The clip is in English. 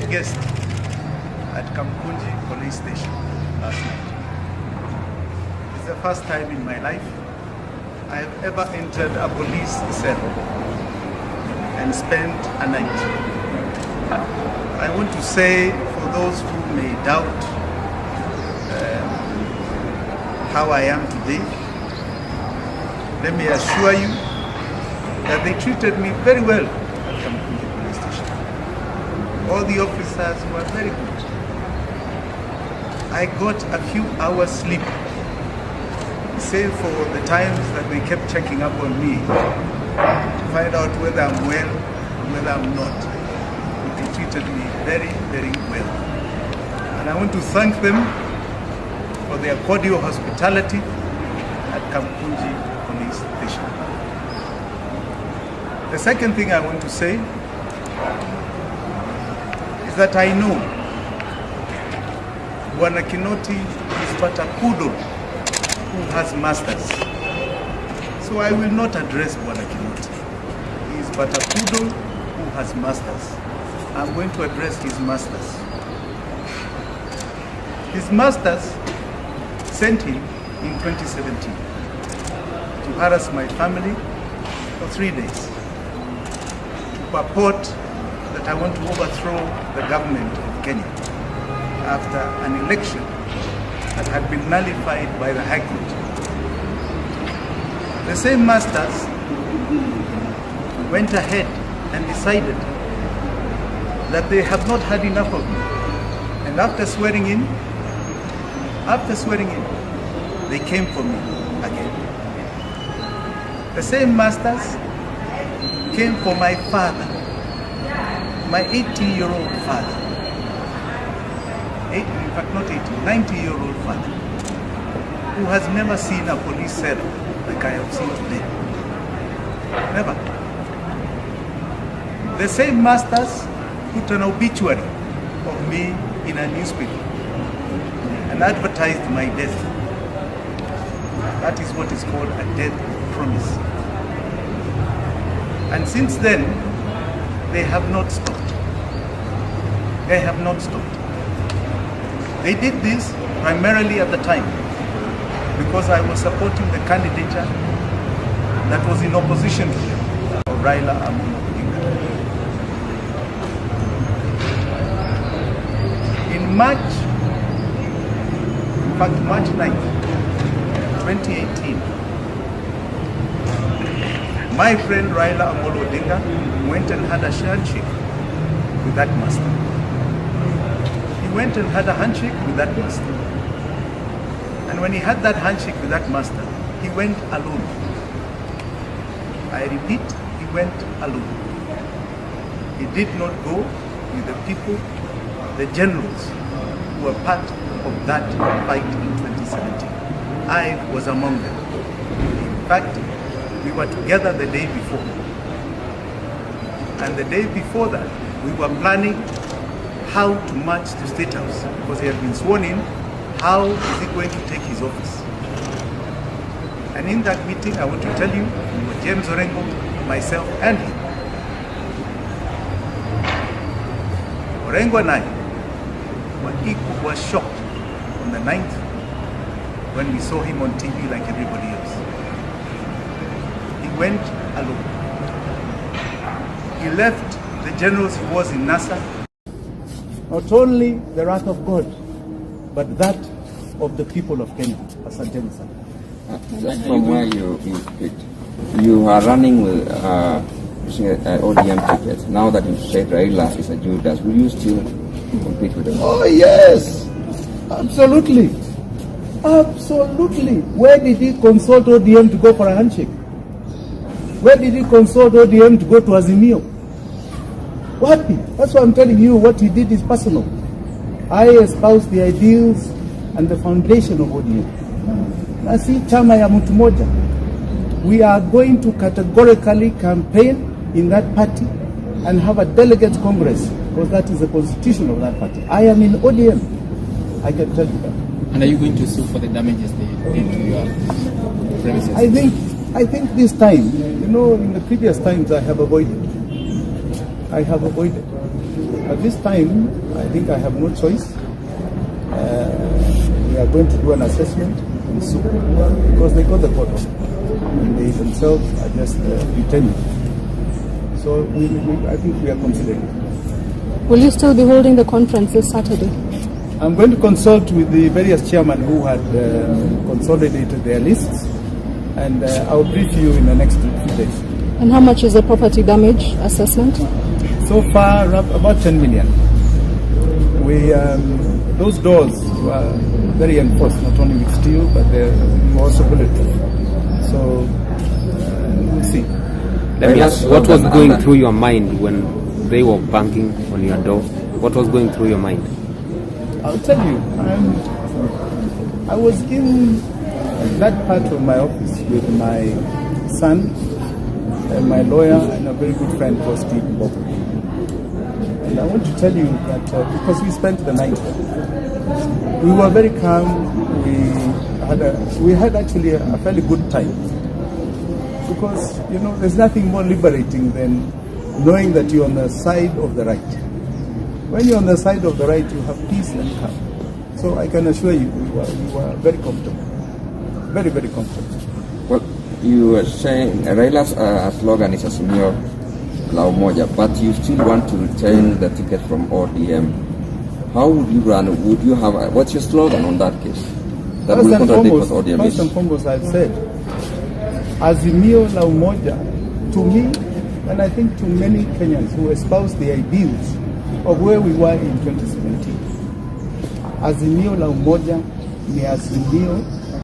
guest at Kamkunji police station last night. It's the first time in my life I have ever entered a police cell and spent a night. I want to say, for those who may doubt how I am today, let me assure you that they treated me very well at Kamkunji police station. All the officers were very good. I got a few hours sleep, save for the times that they kept checking up on me to find out whether I'm well or whether I'm not. But they treated me very, very well. And I want to thank them for their cordial hospitality at Kamkunji police station. The second thing I want to say is that I know Bwana Kinoti is but a poodle who has masters. So I will not address Bwana Kinoti. He is but a poodle who has masters. I'm going to address his masters. His masters sent him in 2017 to harass my family for 3 days, to purport that I want to overthrow the government of Kenya after an election that had been nullified by the High Court. The same masters went ahead and decided that they have not had enough of me. And after swearing in, they came for me again. The same masters came for my father, my 80-year-old father. In fact, not 80, 90-year-old father, who has never seen a police cell like I have seen today. Never. The same masters put an obituary of me in a newspaper and advertised my death. That is what is called a death promise. And since then, they have not stopped. They have not stopped. They did this primarily at the time because I was supporting the candidature that was in opposition to them, Raila. In March 9th, 2018, my friend Raila Amolo Odinga went and had a handshake with that master. He went and had a handshake with that master. And when he had that handshake with that master, he went alone. I repeat, he went alone. He did not go with the people, the generals who were part of that fight in 2017. I was among them. In fact, we were together the day before. And the day before that, we were planning how to march to State House because he had been sworn in. How is he going to take his office? And in that meeting, I want to tell you, we were James Orengo, myself, and him. Orengo and I were shocked on the 9th when we saw him on TV like everybody else. He went alone. He left the generals he was in NASA. Not only the wrath of God, but that of the people of Kenya. Just from where you are running with ODM tickets, now that you said Raila is a Judas, will you still compete with them? Oh yes, absolutely. Absolutely. Where did he consult ODM to go for a handshake? Where did he consult ODM to go to Azimio? What? That's why I'm telling you, what he did is personal. I espouse the ideals and the foundation of ODM. Na si chama ya mtu moja. We are going to categorically campaign in that party and have a delegate congress, because that is the constitution of that party. I am in ODM. I can tell you that. And are you going to sue for the damages they did to your premises? I think this time, in the previous times I have avoided. At this time, I think I have no choice. We are going to do an assessment in Soup because they got the photo and they themselves are just pretending. So I think we are considering. Will you still be holding the conference this Saturday? I'm going to consult with the various chairmen who had consolidated their lists, and I'll brief you in the next few days. And how much is the property damage assessment? So far, about 10 million. Those doors were very enforced, not only with steel, but they're also bulletproof. So we'll see. Let me ask, what was going through your mind when they were banging on your door? What was going through your mind? I'll tell you, I was in that part of my office with my son, and my lawyer, and a very good friend called Steve Bob. And I want to tell you that because we spent the night there, we were very calm. We had actually a fairly good time. Because, you know, there's nothing more liberating than knowing that you're on the side of the right. When you're on the side of the right, you have peace and calm. So I can assure you, we were very comfortable. Very, very comfortable. Well, you were saying Raila's slogan is Azimio la Umoja, but you still want to retain the ticket from ODM. How would you run? Would you have? What's your slogan on that case? That will contradict what ODM is. First and foremost, I've said, Azimio la Umoja, to me, and I think to many Kenyans who espouse the ideals of where we were in 2017. Azimio la Umoja ni azimio